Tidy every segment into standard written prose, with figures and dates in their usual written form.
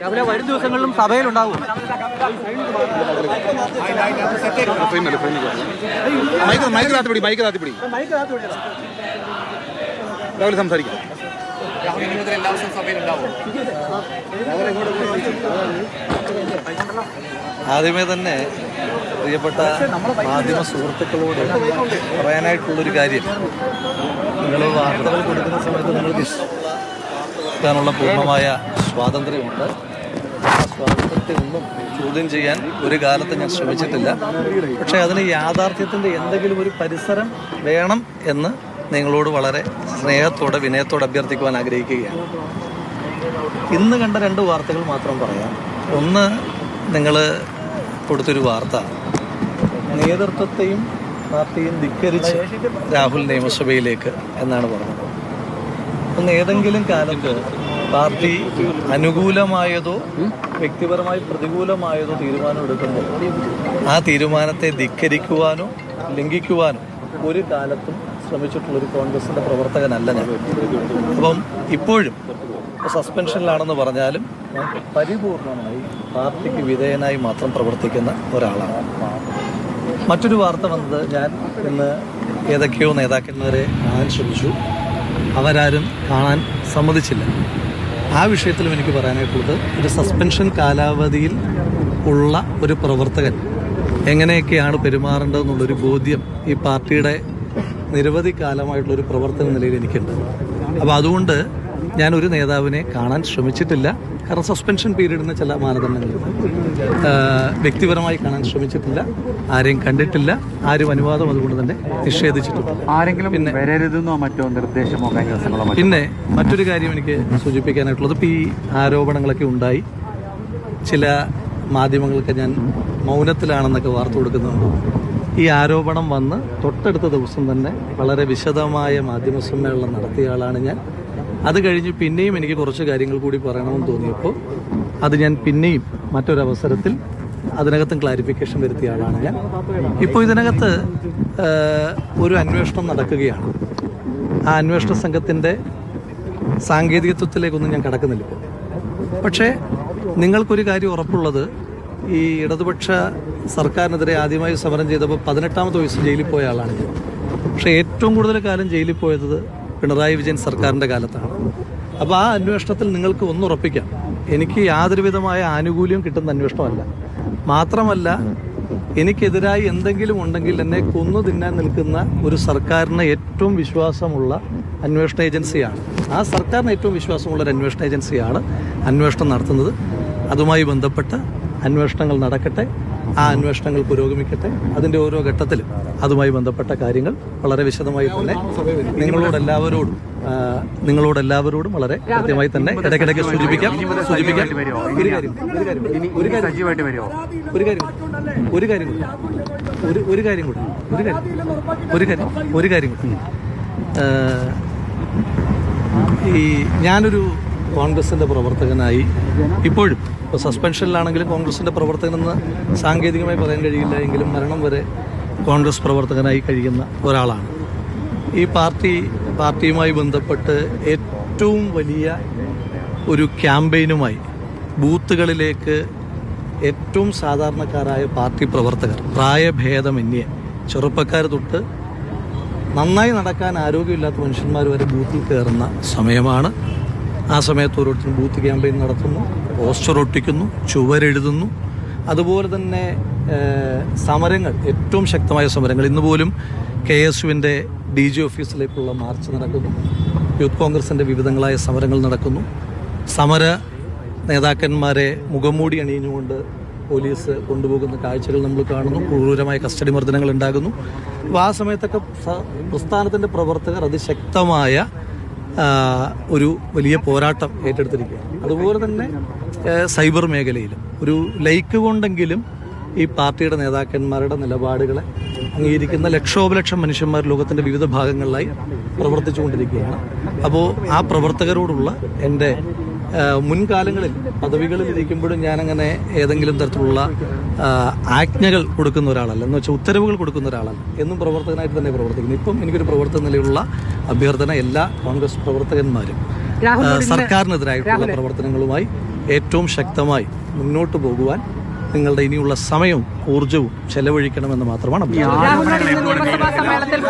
രാവിലെ വരും ദിവസങ്ങളിലും സഭയിലുണ്ടാവും. രാവിലെ സംസാരിക്കാം. ആദ്യമേ തന്നെ പ്രിയപ്പെട്ട മാധ്യമ സുഹൃത്തുക്കളോട് പറയാനായിട്ടുള്ളൊരു കാര്യം, നിങ്ങൾ വാർത്തകൾ കൊടുക്കുന്ന സമയത്ത് നിങ്ങൾക്ക് ഇഷ്ടമുള്ള പൂർണ്ണമായ സ്വാതന്ത്ര്യമുണ്ട്. ആ സ്വാതന്ത്ര്യത്തെ ഒന്നും ചോദ്യം ചെയ്യാൻ ഒരു കാലത്ത് ഞാൻ ശ്രമിച്ചിട്ടില്ല. പക്ഷേ അതിന് യാഥാർത്ഥ്യത്തിൻ്റെ എന്തെങ്കിലും ഒരു പരിസരം വേണം എന്ന് നിങ്ങളോട് വളരെ സ്നേഹത്തോടെ വിനയത്തോടെ അഭ്യർത്ഥിക്കുവാൻ ആഗ്രഹിക്കുകയാണ്. ഇന്ന് കണ്ട 2 വാർത്തകൾ മാത്രം പറയാം. ഒന്ന്, നിങ്ങൾ കൊടുത്തൊരു വാർത്ത നേതൃത്വത്തെയും പാർട്ടിയും ധിക്കരിച്ച് രാഹുൽ നിയമസഭയിലേക്ക് എന്നാണ് പറഞ്ഞത്. ഒന്ന്, ഏതെങ്കിലും കാലത്ത് പാർട്ടി അനുകൂലമായതോ വ്യക്തിപരമായി പ്രതികൂലമായതോ തീരുമാനം എടുക്കുമ്പോൾ ആ തീരുമാനത്തെ ധിക്കരിക്കുവാനോ ലംഘിക്കുവാനോ ഒരു കാലത്തും ശ്രമിച്ചിട്ടുള്ളൊരു കോൺഗ്രസിൻ്റെ പ്രവർത്തകനല്ല ഞാൻ. അപ്പം ഇപ്പോഴും സസ്പെൻഷനിലാണെന്ന് പറഞ്ഞാലും ഞാൻ പരിപൂർണമായി പാർട്ടിക്ക് വിധേയനായി മാത്രം പ്രവർത്തിക്കുന്ന ഒരാളാണ്. മറ്റൊരു വാർത്ത വന്നത്, ഞാൻ ഇന്ന് ഏതൊക്കെയോ നേതാക്കന്മാരെ കാണാൻ ശ്രമിച്ചു, അവരാരും കാണാൻ സമ്മതിച്ചില്ല. ആ വിഷയത്തിലും എനിക്ക് പറയാനായിട്ടുള്ളത്, ഒരു സസ്പെൻഷൻ കാലാവധിയിൽ ഉള്ള ഒരു പ്രവർത്തകൻ എങ്ങനെയൊക്കെയാണ് പെരുമാറേണ്ടതെന്നുള്ളൊരു ബോധ്യം ഈ പാർട്ടിയുടെ നിരവധി കാലമായിട്ടുള്ളൊരു പ്രവർത്തന നിലയിൽ എനിക്കുണ്ട്. അപ്പോൾ അതുകൊണ്ട് ഞാനൊരു നേതാവിനെ കാണാൻ ശ്രമിച്ചിട്ടില്ല. കാരണം സസ്പെൻഷൻ പീരീഡിന് ചില മാനദണ്ഡങ്ങളുണ്ട്. വ്യക്തിപരമായി കാണാൻ ശ്രമിച്ചിട്ടില്ല, ആരെയും കണ്ടിട്ടില്ല, ആരും അനുവാദം അതുകൊണ്ട് തന്നെ നിഷേധിച്ചിട്ടില്ല. പിന്നെ വരരുതെന്നോ മറ്റോ നിർദ്ദേശമോ കാര്യങ്ങളോ? പിന്നെ മറ്റൊരു കാര്യം എനിക്ക് സൂചിപ്പിക്കാനായിട്ടുള്ളത്, ഇപ്പോൾ ഈ ആരോപണങ്ങളൊക്കെ ഉണ്ടായി, ചില മാധ്യമങ്ങൾക്ക് ഞാൻ മൗനത്തിലാണെന്നൊക്കെ വാർത്ത കൊടുക്കുന്നുണ്ട്. ഈ ആരോപണം വന്ന് തൊട്ടടുത്ത ദിവസം തന്നെ വളരെ വിശദമായ മാധ്യമ സമ്മേളനം നടത്തിയ ആളാണ് ഞാൻ. അത് കഴിഞ്ഞ് പിന്നെയും എനിക്ക് കുറച്ച് കാര്യങ്ങൾ കൂടി പറയണമെന്ന് തോന്നിയപ്പോൾ അത് ഞാൻ പിന്നെയും മറ്റൊരവസരത്തിൽ അതിനകത്തും ക്ലാരിഫിക്കേഷൻ വരുത്തിയ ആളാണ് ഞാൻ. ഇപ്പോൾ ഇതിനകത്ത് ഒരു അന്വേഷണം നടക്കുകയാണ്. ആ അന്വേഷണ സംഘത്തിൻ്റെ സാങ്കേതികത്വത്തിലേക്കൊന്നും ഞാൻ കടക്കുന്നില്ല ഇപ്പോൾ. പക്ഷേ നിങ്ങൾക്കൊരു കാര്യം ഉറപ്പുള്ളത്, ഈ ഇടതുപക്ഷ സർക്കാരിനെതിരെ ആദ്യമായി സമരം ചെയ്തപ്പോൾ 18ാമത്തെ വയസ്സിൽ ജയിലിൽ പോയ ആളാണ് ഞാൻ. പക്ഷേ ഏറ്റവും കൂടുതൽ കാലം ജയിലിൽ പോയത് പിണറായി വിജയൻ സർക്കാരിൻ്റെ കാലത്താണ്. അപ്പോൾ ആ അന്വേഷണത്തിൽ നിങ്ങൾക്ക് ഒന്നുറപ്പിക്കാം, എനിക്ക് യാതൊരു വിധമായ ആനുകൂല്യം കിട്ടുന്ന അന്വേഷണമല്ല. മാത്രമല്ല, എനിക്കെതിരായി എന്തെങ്കിലും ഉണ്ടെങ്കിൽ എന്നെ കൊന്നു തിന്നാൻ നിൽക്കുന്ന ഒരു സർക്കാരിന് ഏറ്റവും വിശ്വാസമുള്ള അന്വേഷണ ഏജൻസിയാണ്. ആ സർക്കാരിന് ഏറ്റവും വിശ്വാസമുള്ള ഒരു അന്വേഷണ ഏജൻസിയാണ് അന്വേഷണം നടത്തുന്നത്. അതുമായി ബന്ധപ്പെട്ട് അന്വേഷണങ്ങൾ നടക്കട്ടെ, ആ അന്വേഷണങ്ങൾ പുരോഗമിക്കട്ടെ. അതിൻ്റെ ഓരോ ഘട്ടത്തിലും അതുമായി ബന്ധപ്പെട്ട കാര്യങ്ങൾ വളരെ വിശദമായി തന്നെ നിങ്ങളോടെല്ലാവരോടും വളരെ കൃത്യമായി തന്നെ ഇടയ്ക്കിടയ്ക്ക് സൂചിപ്പിക്കാം. ഒരു കാര്യം ഈ ഞാനൊരു കോൺഗ്രസിൻ്റെ പ്രവർത്തകനായി ഇപ്പോഴും, ഇപ്പോൾ സസ്പെൻഷനിലാണെങ്കിലും കോൺഗ്രസിൻ്റെ പ്രവർത്തകനെന്ന് സാങ്കേതികമായി പറയാൻ കഴിയില്ല എങ്കിലും മരണം വരെ കോൺഗ്രസ് പ്രവർത്തകനായി കഴിയുന്ന ഒരാളാണ്. ഈ പാർട്ടിയുമായി ബന്ധപ്പെട്ട് ഏറ്റവും വലിയ ഒരു ക്യാമ്പയിനുമായി ബൂത്തുകളിലേക്ക് ഏറ്റവും സാധാരണക്കാരായ പാർട്ടി പ്രവർത്തകർ, പ്രായഭേദമന്യേ ചെറുപ്പക്കാർ തൊട്ട് നന്നായി നടക്കാൻ ആരോഗ്യമില്ലാത്ത മനുഷ്യന്മാർ വരെ ബൂത്തിൽ കയറുന്ന സമയമാണ്. ആ സമയത്ത് ഓരോരുത്തരും ബൂത്ത് ക്യാമ്പയിൻ നടത്തുന്നു, പോസ്റ്റർ ഒട്ടിക്കുന്നു, ചുവരെഴുതുന്നു. അതുപോലെ തന്നെ സമരങ്ങൾ, ഏറ്റവും ശക്തമായ സമരങ്ങൾ. ഇന്ന് പോലും KSUവിൻ്റെ DG ഓഫീസിലേക്കുള്ള മാർച്ച് നടക്കുന്നു. യൂത്ത് കോൺഗ്രസിൻ്റെ വിവിധങ്ങളായ സമരങ്ങൾ നടക്കുന്നു. സമര നേതാക്കന്മാരെ മുഖംമൂടി അണിഞ്ഞുകൊണ്ട് പോലീസ് കൊണ്ടുപോകുന്ന കാഴ്ചകൾ നമ്മൾ കാണുന്നു. ക്രൂരമായ കസ്റ്റഡി മർദ്ദനങ്ങൾ ഉണ്ടാകുന്നു. അപ്പോൾ ആ സമയത്തൊക്കെ പ്രസ്ഥാനത്തിൻ്റെ പ്രവർത്തകർ അതിശക്തമായ ഒരു വലിയ പോരാട്ടം ഏറ്റെടുത്തിരിക്കുകയാണ്. അതുപോലെ തന്നെ സൈബർ മേഖലയിലും ഒരു ലൈക്ക് കൊണ്ടെങ്കിലും ഈ പാർട്ടിയുടെ നേതാക്കന്മാരുടെ നിലപാടുകളെ അംഗീകരിക്കുന്ന ലക്ഷോപലക്ഷം മനുഷ്യന്മാർ ലോകത്തിൻ്റെ വിവിധ ഭാഗങ്ങളിലായി പ്രവർത്തിച്ചുകൊണ്ടിരിക്കുകയാണ്. അപ്പോൾ ആ പ്രവർത്തകരോടുള്ള എൻ്റെ മുൻകാലങ്ങളിൽ പദവികളിൽ ഇരിക്കുമ്പോഴും ഞാനങ്ങനെ ഏതെങ്കിലും തരത്തിലുള്ള ആജ്ഞകൾ കൊടുക്കുന്ന ഒരാളല്ല, എന്ന് വെച്ചാൽ ഉത്തരവുകൾ കൊടുക്കുന്ന ഒരാളല്ല. എന്നും പ്രവർത്തകനായിട്ട് തന്നെ പ്രവർത്തിക്കുന്നു. ഇപ്പം എനിക്കൊരു പ്രവർത്തന നിലയിലുള്ള അഭ്യർത്ഥന എല്ലാ കോൺഗ്രസ് പ്രവർത്തകന്മാരും സർക്കാരിനെതിരായിട്ടുള്ള പ്രവർത്തനങ്ങളുമായി ഏറ്റവും ശക്തമായി മുന്നോട്ട് പോകുവാൻ നിങ്ങളുടെ ഇനിയുള്ള സമയവും ഊർജവും ചെലവഴിക്കണമെന്ന് മാത്രമാണ് നിയമസഭാ സമ്മേളനത്തിൽ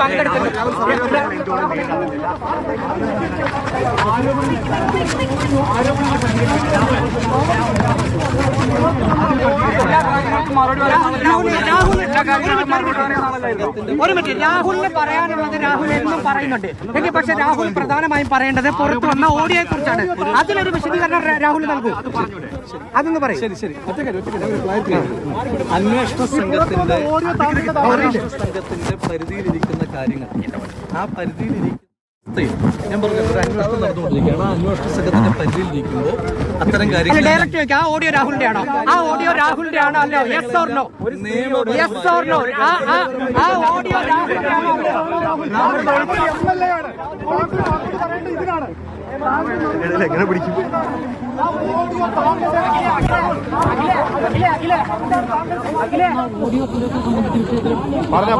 രാഹുലിന് പറയാനുള്ളത് രാഹുൽ എന്നും പറയുന്നുണ്ട് എങ്കിൽ പക്ഷെ രാഹുൽ പ്രധാനമായും പറയേണ്ടത് പുറത്തു വന്ന ഓഡിയോയെ കുറിച്ചാണ്. അതിലൊരു വിശദീകരണം രാഹുൽ നൽകും. അതൊന്ന് പറയും. അന്വേഷണ സംഘത്തിന്റെ പരിധിയിലിരിക്കുന്ന കാര്യങ്ങൾ, ആ പരിധിയിലിരിക്കുന്ന ഞാൻ പറഞ്ഞു ഒരു അന്വേഷണം നടന്നുകൊണ്ടിരിക്കുകയാണ്. ആ അന്വേഷണ സംഘത്തിന്റെ പരിധിയിലിരിക്കുമ്പോൾ അത്തരം കാര്യങ്ങൾ ഡയറക്റ്റ് ചോദിക്കാം. ആ ഓഡിയോ രാഹുലിന്റെ ആണോ? ആ ഓഡിയോ രാഹുലിന്റെ ആണോ? അല്ലോ? Yes or no? Yes or no? ആ ഓഡിയോ രാഹുലിന്റെ ആണോ? എങ്ങനെ പിടിക്കും? പറഞ്ഞോ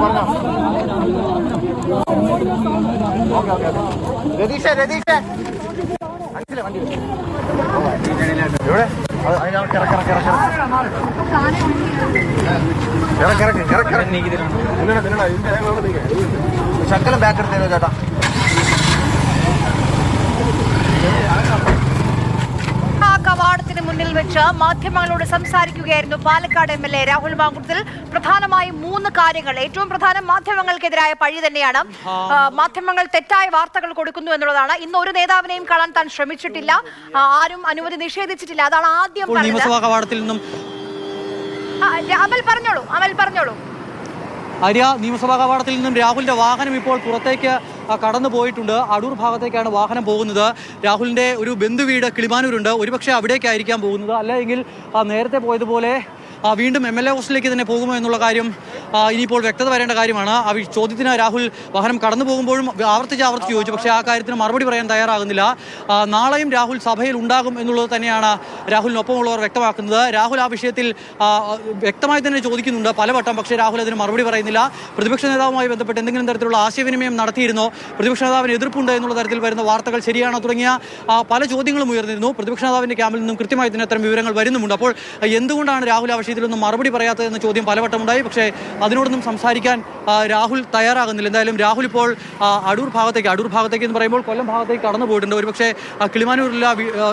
രതീഷേ എവിടെ ശക്കലം ബാക്ക് എടുത്തേനോ ചേട്ടാ? കവാടത്തിന് മുന്നിൽ വെച്ച് മാധ്യമങ്ങളോട് സംസാരിക്കുകയായിരുന്നു പാലക്കാട് MLA രാഹുൽ മാങ്കൂട്ടത്തിൽ. പ്രധാനമായും 3 കാര്യങ്ങൾ. ഏറ്റവും പ്രധാനം മാധ്യമങ്ങൾക്കെതിരായ പഴി തന്നെയാണ്. മാധ്യമങ്ങൾ തെറ്റായ വാർത്തകൾ കൊടുക്കുന്നു എന്നുള്ളതാണ്. ഇന്ന് ഒരു നേതാവിനെയും കാണാൻ താൻ ശ്രമിച്ചിട്ടില്ല, ആരും അനുമതി നിഷേധിച്ചിട്ടില്ല. അതാണ് ആദ്യം നിയമസഭാ കവാടത്തിൽ നിന്നും അമൽ പറഞ്ഞോളൂ. ആര്യ, നിയമസഭാ കവാടത്തിൽ നിന്നും രാഹുലിന്റെ വാഹനം ഇപ്പോൾ പുറത്തേക്ക് കടന്നു പോയിട്ടുണ്ട്. അടൂർ ഭാഗത്തേക്കാണ് വാഹനം പോകുന്നത്. രാഹുലിന്റെ ഒരു ബന്ധുവീട് കിളിമാനൂരുണ്ട്. ഒരുപക്ഷെ അവിടേക്കായിരിക്കാം പോകുന്നത്. അല്ലെങ്കിൽ നേരത്തെ പോയതുപോലെ വീണ്ടും MLA ഹോസ്റ്റലിലേക്ക് തന്നെ പോകുമോ എന്നുള്ള കാര്യം ഇനിയിപ്പോൾ വ്യക്തത വരേണ്ട കാര്യമാണ്. ആ ചോദ്യത്തിന് രാഹുൽ വാഹനം കടന്നു പോകുമ്പോഴും ആവർത്തിച്ച് ചോദിച്ചു, പക്ഷേ ആ കാര്യത്തിന് മറുപടി പറയാൻ തയ്യാറാകുന്നില്ല. നാളെയും രാഹുൽ സഭയിൽ ഉണ്ടാകും എന്നുള്ളത് തന്നെയാണ് രാഹുലിനൊപ്പമുള്ളവർ വ്യക്തമാക്കുന്നത്. രാഹുൽ ആ വിഷയത്തിൽ വ്യക്തമായി തന്നെ ചോദിക്കുന്നുണ്ട് പലവട്ടം, പക്ഷേ രാഹുൽ അതിന് മറുപടി പറയുന്നില്ല. പ്രതിപക്ഷ നേതാവുമായി ബന്ധപ്പെട്ട് എന്തെങ്കിലും തരത്തിലുള്ള ആശയവിനിമയം നടത്തിയിരുന്നോ, പ്രതിപക്ഷ നേതാവിന് എതിർപ്പുണ്ട് എന്നുള്ള തരത്തിൽ വരുന്ന വാർത്തകൾ ശരിയാണോ തുടങ്ങിയ പല ചോദ്യങ്ങളും ഉയർന്നിരുന്നു. പ്രതിപക്ഷ നേതാവിന്റെ ക്യാമ്പിൽ നിന്നും കൃത്യമായി തന്നെ അത്തരം വിവരങ്ങൾ വരുന്നുമുണ്ട്. അപ്പോൾ എന്തുകൊണ്ടാണ് രാഹുൽ ആ വിഷയത്തിലൊന്നും മറുപടി പറയാത്തതെന്ന ചോദ്യം പലവട്ടം ഉണ്ടായി. പക്ഷേ അതിനോടൊന്നും സംസാരിക്കാൻ രാഹുൽ തയ്യാറാകുന്നില്ല. എന്തായാലും രാഹുൽ ഇപ്പോൾ അടൂർ ഭാഗത്തേക്ക് എന്ന് പറയുമ്പോൾ കൊല്ലം ഭാഗത്തേക്ക് കടന്നു പോയിട്ടുണ്ട്. ഒരുപക്ഷെ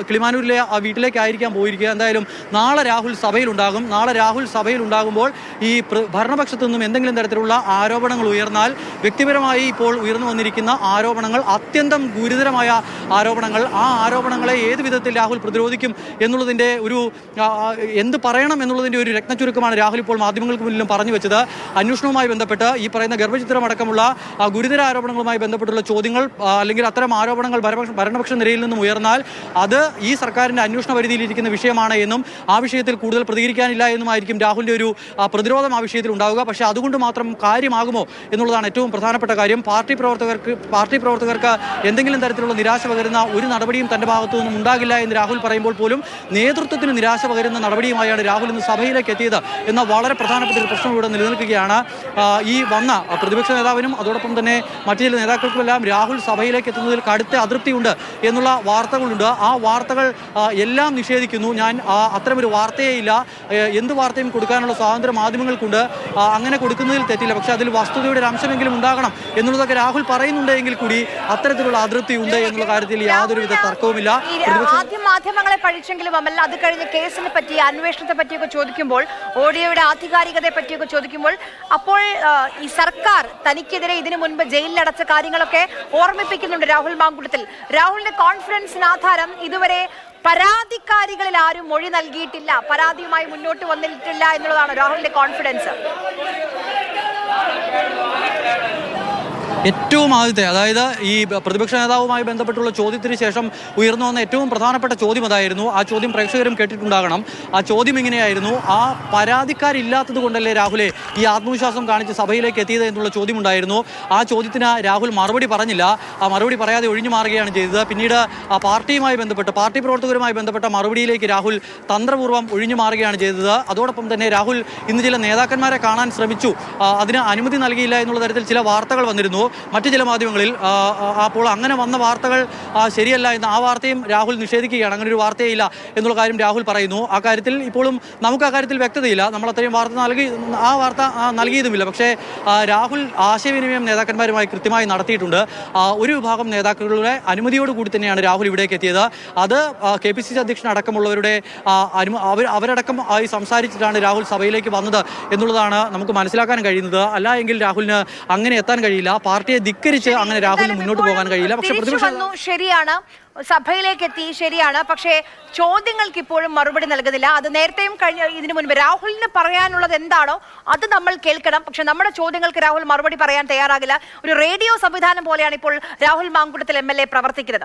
കിളിമാനൂരിലെ ആ വീട്ടിലേക്കായിരിക്കാം പോയിരിക്കുക. എന്തായാലും നാളെ രാഹുൽ സഭയിലുണ്ടാകും. നാളെ രാഹുൽ സഭയിലുണ്ടാകുമ്പോൾ ഈ ഭരണപക്ഷത്തു നിന്നും എന്തെങ്കിലും തരത്തിലുള്ള ആരോപണങ്ങൾ ഉയർന്നാൽ, വ്യക്തിപരമായി ഇപ്പോൾ ഉയർന്നു വന്നിരിക്കുന്ന ആരോപണങ്ങൾ അത്യന്തം ഗുരുതരമായ ആരോപണങ്ങൾ, ആ ആരോപണങ്ങളെ ഏത് വിധത്തിൽ രാഹുൽ പ്രതിരോധിക്കും എന്നുള്ളതിൻ്റെ ഒരു എന്ത് പറയണം എന്നുള്ളതിൻ്റെ ഒരു രത്നച്ചുരുക്കമാണ് രാഹുൽ ഇപ്പോൾ മാധ്യമങ്ങൾക്ക് മുന്നിലും പറഞ്ഞു വെച്ചത്. അന്വേഷണവുമായി ബന്ധപ്പെട്ട് ഈ പറയുന്ന ഗർഭചിത്രം അടക്കമുള്ള ഗുരുതര ആരോപണങ്ങളുമായി ബന്ധപ്പെട്ടുള്ള ചോദ്യങ്ങൾ അല്ലെങ്കിൽ അത്തരം ആരോപണങ്ങൾ ഭരണപക്ഷ നിരയിൽ നിന്നും ഉയർന്നാൽ അത് ഈ സർക്കാരിൻ്റെ അന്വേഷണ പരിധിയിലിരിക്കുന്ന വിഷയമാണ് എന്നും ആ വിഷയത്തിൽ കൂടുതൽ പ്രതികരിക്കാനില്ല എന്നുമായിരിക്കും രാഹുലിൻ്റെ ഒരു പ്രതിരോധം ആ വിഷയത്തിൽ ഉണ്ടാവുക. പക്ഷേ അതുകൊണ്ട് മാത്രം കാര്യമാകുമോ എന്നുള്ളതാണ് ഏറ്റവും പ്രധാനപ്പെട്ട കാര്യം. പാർട്ടി പ്രവർത്തകർക്ക് എന്തെങ്കിലും തരത്തിലുള്ള നിരാശ പകരുന്ന ഒരു നടപടിയും തൻ്റെ ഭാഗത്തു നിന്നും ഉണ്ടാകില്ല എന്ന് രാഹുൽ പറയുമ്പോൾ പോലും നേതൃത്വത്തിന് നിരാശ പകരുന്ന നടപടിയുമായാണ് രാഹുൽ ഇന്ന് സഭയിലേക്ക് എത്തിയത് എന്ന വളരെ പ്രധാനപ്പെട്ട ഒരു പ്രശ്നം ഇവിടെ നിലനിൽക്കുകയാണ്. ഈ വന്ന പ്രതിപക്ഷ നേതാവിനും അതോടൊപ്പം തന്നെ മറ്റു ചില നേതാക്കൾക്കുമെല്ലാം രാഹുൽ സഭയിലേക്ക് എത്തുന്നതിൽ കടുത്ത അതൃപ്തിയുണ്ട് എന്നുള്ള വാർത്തകളുണ്ട്. ആ വാർത്തകൾ എല്ലാം നിഷേധിക്കുന്നു. ഞാൻ അത്തരമൊരു വാർത്തയേ ഇല്ല, എന്ത് വാർത്തയും കൊടുക്കാനുള്ള സ്വാതന്ത്ര്യം മാധ്യമങ്ങൾക്കുണ്ട്, അങ്ങനെ കൊടുക്കുന്നതിൽ തെറ്റില്ല. പക്ഷേ അതിൽ വസ്തുതയുടെ ഒരു അംശമെങ്കിലും ഉണ്ടാകണം എന്നുള്ളതൊക്കെ രാഹുൽ പറയുന്നുണ്ടെങ്കിൽ കൂടി അത്തരത്തിലുള്ള അതൃപ്തി ഉണ്ട് എന്നുള്ള കാര്യത്തിൽ യാതൊരുവിധ തർക്കവുമില്ല. ആദ്യം മാധ്യമങ്ങളെ പഴിച്ചെങ്കിലും അമൽ അത് കഴിഞ്ഞ് കേസിനെ പറ്റി, അന്വേഷണത്തെ പറ്റിയൊക്കെ ചോദിക്കുമ്പോൾ, ഓഡിയോയുടെ ആധികാരികതയെ പറ്റിയൊക്കെ ചോദിക്കുമ്പോൾ, അപ്പോൾ ഈ സർക്കാർ തനിക്കെതിരെ ഇതിനു മുൻപ് ജയിലിലടച്ച കാര്യങ്ങളൊക്കെ ഓർമ്മിപ്പിക്കുന്നുണ്ട് രാഹുൽ മാങ്കൂട്ടത്തിൽ. രാഹുലിന്റെ കോൺഫിഡൻസിന് ആധാരം ഇതുവരെ പരാതിക്കാരികളിൽ ആരും മൊഴി നൽകിയിട്ടില്ല, പരാതിയുമായി മുന്നോട്ട് വന്നിട്ടില്ല എന്നുള്ളതാണ് രാഹുലിന്റെ കോൺഫിഡൻസ്. ഏറ്റവും ആദ്യത്തെ, അതായത് ഈ പ്രതിപക്ഷ നേതാവുമായി ബന്ധപ്പെട്ടുള്ള ചോദ്യത്തിന് ശേഷം ഉയർന്നു വന്ന ഏറ്റവും പ്രധാനപ്പെട്ട ചോദ്യം അതായിരുന്നു. ആ ചോദ്യം പ്രേക്ഷകരും കേട്ടിട്ടുണ്ടാകണം. ആ ചോദ്യം ഇങ്ങനെയായിരുന്നു: ആ പരാതിക്കാരില്ലാത്തത് കൊണ്ടല്ലേ രാഹുലെ ഈ ആത്മവിശ്വാസം കാണിച്ച് സഭയിലേക്ക് എത്തിയത് എന്നുള്ള ചോദ്യമുണ്ടായിരുന്നു. ആ ചോദ്യത്തിന് രാഹുൽ മറുപടി പറഞ്ഞില്ല. ആ മറുപടി പറയാതെ ഒഴിഞ്ഞു മാറുകയാണ് ചെയ്തത്. പിന്നീട് ആ പാർട്ടിയുമായി ബന്ധപ്പെട്ട്, പാർട്ടി പ്രവർത്തകരുമായി ബന്ധപ്പെട്ട മറുപടിയിലേക്ക് രാഹുൽ തന്ത്രപൂർവ്വം ഒഴിഞ്ഞു മാറുകയാണ് ചെയ്തത്. അതോടൊപ്പം തന്നെ രാഹുൽ ഇന്ന് ചില നേതാക്കന്മാരെ കാണാൻ ശ്രമിച്ചു, അതിന് അനുമതി നൽകിയില്ല എന്നുള്ള തരത്തിൽ ചില വാർത്തകൾ വന്നിരുന്നു. മറ്റു ചില മാധ്യമങ്ങളിൽ. അപ്പോൾ അങ്ങനെ വന്ന വാർത്തകൾ ശരിയല്ല എന്ന് ആ വാർത്തയും രാഹുൽ നിഷേധിക്കുകയാണ്. അങ്ങനെ ഒരു വാർത്തയില്ല എന്നുള്ള കാര്യം രാഹുൽ പറയുന്നു. ആ കാര്യത്തിൽ ഇപ്പോഴും നമുക്ക് ആ കാര്യത്തിൽ വ്യക്തതയില്ല. നമ്മൾ അത്രയും വാർത്ത നൽകിയതുമില്ല. പക്ഷേ രാഹുൽ ആശയവിനിമയം നേതാക്കന്മാരുമായി കൃത്യമായി നടത്തിയിട്ടുണ്ട്. ഒരു വിഭാഗം നേതാക്കളുടെ അനുമതിയോടുകൂടി തന്നെയാണ് രാഹുൽ ഇവിടേക്ക് എത്തിയത്. അത് KPCC അധ്യക്ഷൻ അടക്കമുള്ളവരുടെ അവരടക്കം ആയി സംസാരിച്ചിട്ടാണ് രാഹുൽ സഭയിലേക്ക് വന്നത് എന്നുള്ളതാണ് നമുക്ക് മനസ്സിലാക്കാൻ കഴിയുന്നത്. അല്ല എങ്കിൽ രാഹുലിന് അങ്ങനെ എത്താൻ കഴിയില്ല. പാർട്ടിയെ ധിക്കരിച്ച് അങ്ങനെ രാഹുലിന് മുന്നോട്ട് പോകാൻ കഴിയില്ല. പക്ഷേ ശരിയാണ്, സഭയിലേക്ക് എത്തി, ശരിയാണ്. പക്ഷേ ചോദ്യങ്ങൾക്ക് ഇപ്പോഴും മറുപടി നൽകുന്നില്ല. അത് നേരത്തെയും ഇതിനു മുൻപ് രാഹുലിന് പറയാനുള്ളത് എന്താണോ അത് നമ്മൾ കേൾക്കണം. പക്ഷെ നമ്മുടെ ചോദ്യങ്ങൾക്ക് രാഹുൽ മറുപടി പറയാൻ തയ്യാറാകില്ല. ഒരു റേഡിയോ സംവിധാനം പോലെയാണ് ഇപ്പോൾ രാഹുൽ മാങ്കൂട്ടത്തിൽ MLA പ്രവർത്തിക്കുന്നത്.